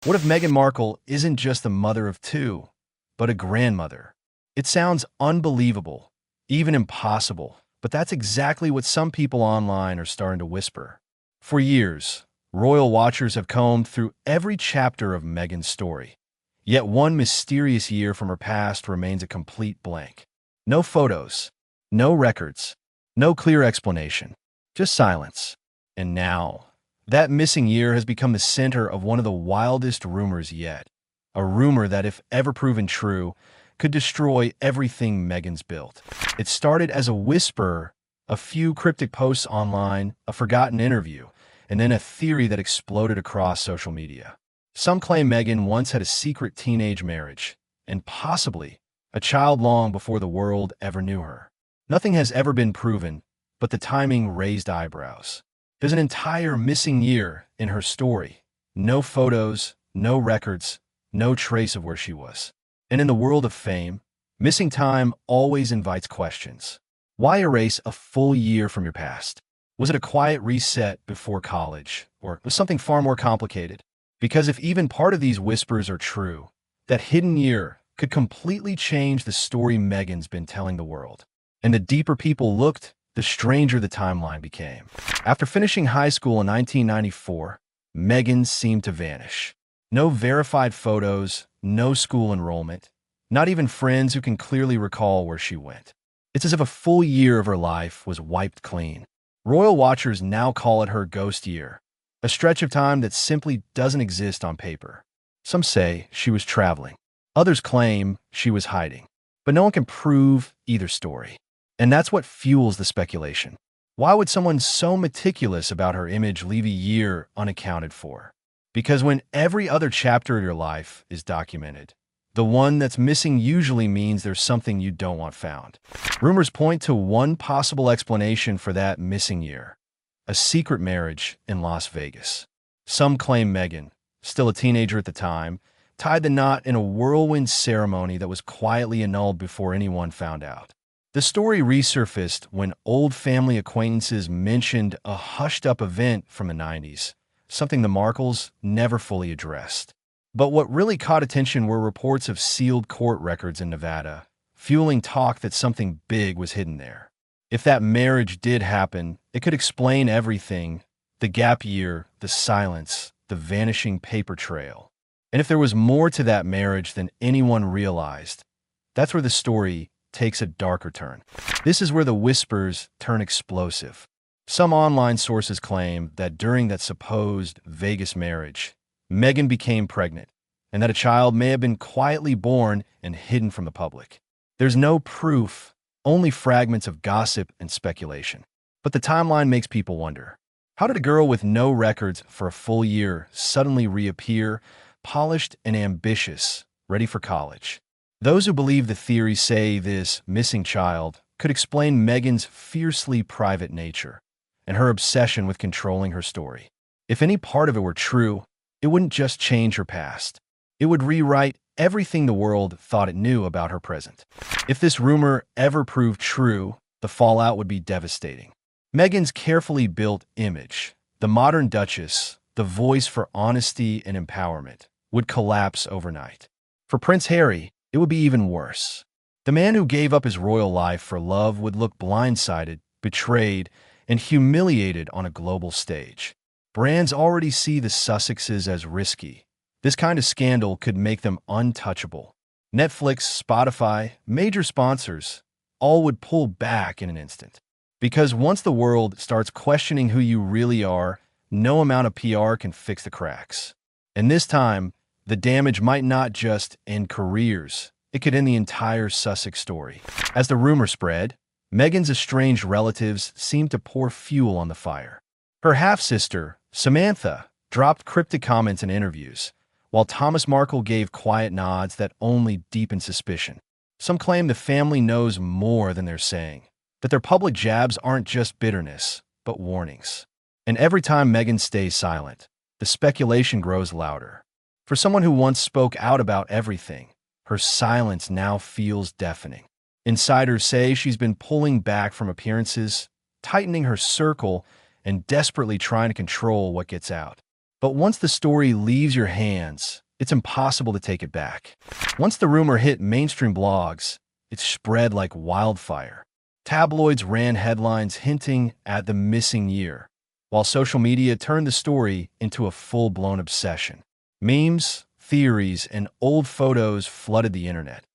What if Meghan Markle isn't just a mother of two, but a grandmother? It sounds unbelievable, even impossible, but that's exactly what some people online are starting to whisper. For years, royal watchers have combed through every chapter of Meghan's story. Yet one mysterious year from her past remains a complete blank. No photos, no records, no clear explanation, just silence. And now, that missing year has become the center of one of the wildest rumors yet. A rumor that, if ever proven true, could destroy everything Meghan's built. It started as a whisper, a few cryptic posts online, a forgotten interview, and then a theory that exploded across social media. Some claim Meghan once had a secret teenage marriage, and possibly a child long before the world ever knew her. Nothing has ever been proven, but the timing raised eyebrows. There's an entire missing year in her story. No photos, no records, no trace of where she was. And in the world of fame, missing time always invites questions. Why erase a full year from your past? Was it a quiet reset before college, or was something far more complicated? Because if even part of these whispers are true, that hidden year could completely change the story Meghan's been telling the world. And the deeper people looked, the stranger the timeline became. After finishing high school in 1994, Meghan seemed to vanish. No verified photos, no school enrollment, not even friends who can clearly recall where she went. It's as if a full year of her life was wiped clean. Royal watchers now call it her ghost year, a stretch of time that simply doesn't exist on paper. Some say she was traveling. Others claim she was hiding. But no one can prove either story. And that's what fuels the speculation. Why would someone so meticulous about her image leave a year unaccounted for? Because when every other chapter of your life is documented, the one that's missing usually means there's something you don't want found. Rumors point to one possible explanation for that missing year: a secret marriage in Las Vegas. Some claim Meghan, still a teenager at the time, tied the knot in a whirlwind ceremony that was quietly annulled before anyone found out. The story resurfaced when old family acquaintances mentioned a hushed-up event from the 90s, something the Markles never fully addressed. But what really caught attention were reports of sealed court records in Nevada, fueling talk that something big was hidden there. If that marriage did happen, it could explain everything: the gap year, the silence, the vanishing paper trail. And if there was more to that marriage than anyone realized, that's where the story takes a darker turn. This is where the whispers turn explosive. Some online sources claim that during that supposed Vegas marriage, Meghan became pregnant, and that a child may have been quietly born and hidden from the public. There's no proof, only fragments of gossip and speculation. But the timeline makes people wonder. How did a girl with no records for a full year suddenly reappear, polished and ambitious, ready for college? Those who believe the theory say this missing child could explain Meghan's fiercely private nature and her obsession with controlling her story. If any part of it were true, it wouldn't just change her past. It would rewrite everything the world thought it knew about her present. If this rumor ever proved true, the fallout would be devastating. Meghan's carefully built image, the modern Duchess, the voice for honesty and empowerment, would collapse overnight. For Prince Harry, it would be even worse. The man who gave up his royal life for love would look blindsided, betrayed, and humiliated on a global stage. Brands already see the Sussexes as risky. This kind of scandal could make them untouchable. Netflix, Spotify, major sponsors, all would pull back in an instant. Because once the world starts questioning who you really are, no amount of PR can fix the cracks. And this time, the damage might not just end careers, it could end the entire Sussex story. As the rumor spread, Meghan's estranged relatives seemed to pour fuel on the fire. Her half-sister, Samantha, dropped cryptic comments in interviews, while Thomas Markle gave quiet nods that only deepened suspicion. Some claim the family knows more than they're saying, that their public jabs aren't just bitterness, but warnings. And every time Meghan stays silent, the speculation grows louder. For someone who once spoke out about everything, her silence now feels deafening. Insiders say she's been pulling back from appearances, tightening her circle, and desperately trying to control what gets out. But once the story leaves your hands, it's impossible to take it back. Once the rumor hit mainstream blogs, it spread like wildfire. Tabloids ran headlines hinting at the missing year, while social media turned the story into a full-blown obsession. Memes, theories, and old photos flooded the internet,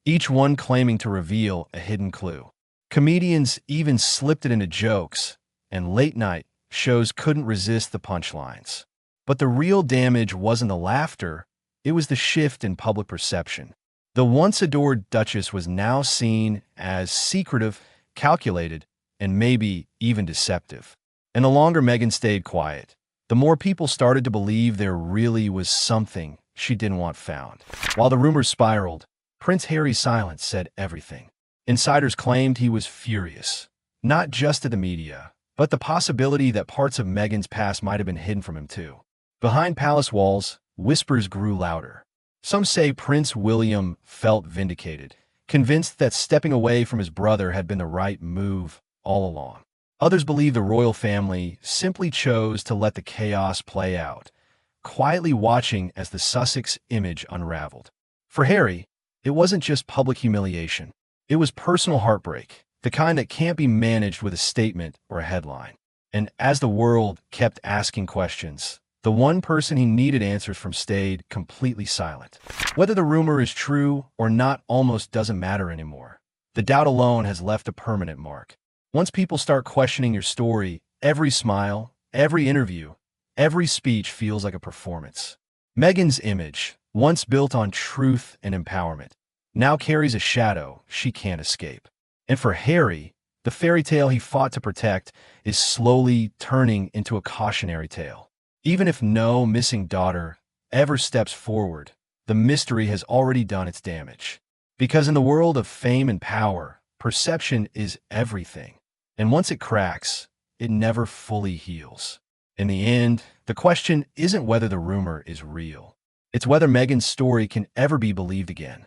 each one claiming to reveal a hidden clue. Comedians even slipped it into jokes, and late-night shows couldn't resist the punchlines. But the real damage wasn't the laughter, it was the shift in public perception. The once adored Duchess was now seen as secretive, calculated, and maybe even deceptive. And the longer Meghan stayed quiet, the more people started to believe there really was something she didn't want found. While the rumors spiraled, Prince Harry's silence said everything. Insiders claimed he was furious, not just at the media, but the possibility that parts of Meghan's past might have been hidden from him too. Behind palace walls, whispers grew louder. Some say Prince William felt vindicated, convinced that stepping away from his brother had been the right move all along. Others believe the royal family simply chose to let the chaos play out, quietly watching as the Sussex image unraveled. For Harry, it wasn't just public humiliation. It was personal heartbreak, the kind that can't be managed with a statement or a headline. And as the world kept asking questions, the one person he needed answers from stayed completely silent. Whether the rumor is true or not almost doesn't matter anymore. The doubt alone has left a permanent mark. Once people start questioning your story, every smile, every interview, every speech feels like a performance. Meghan's image, once built on truth and empowerment, now carries a shadow she can't escape. And for Harry, the fairy tale he fought to protect is slowly turning into a cautionary tale. Even if no missing daughter ever steps forward, the mystery has already done its damage. Because in the world of fame and power, perception is everything. And once it cracks, it never fully heals. In the end, the question isn't whether the rumor is real. It's whether Meghan's story can ever be believed again.